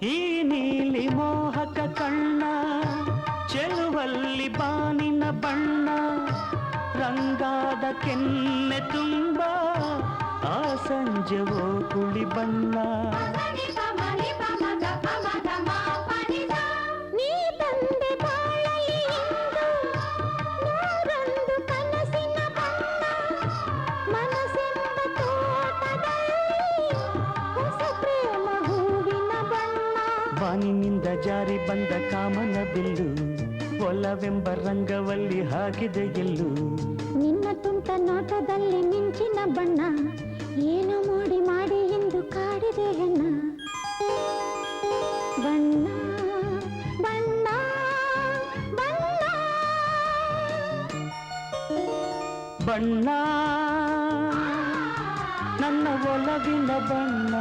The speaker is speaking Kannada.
ಈ ನೀಲಿ ಮೋಹಕ ಕಣ್ಣ ಚೆಲುವಲ್ಲಿ ಬಾನಿನ ಬಣ್ಣ ರಂಗಾದ ಕೆನ್ನೆ ತುಂಬ ಆ ಸಂಜೆವೋ ಕುಳಿ ಬಣ್ಣ ಬಾನಿನಿಂದ ಜಾರಿ ಬಂದ ಕಾಮನ ಬಿಲ್ಲು ಒಲವೆಂಬ ರಂಗವಲ್ಲಿ ಹಾಕಿದೆ ಎಲ್ಲು ನಿನ್ನ ತುಂಟ ನೋಟದಲ್ಲಿ ಮಿಂಚಿನ ಬಣ್ಣ ಏನು ಮಾಡಿ ಮಾಡಿ ಎಂದು ಕಾಡಿದೆ ಹೆಣ್ಣ ಬಣ್ಣ ಬಣ್ಣ ಬಣ್ಣ ಬಣ್ಣ ನನ್ನ ಒಲವಿನ ಬಣ್ಣ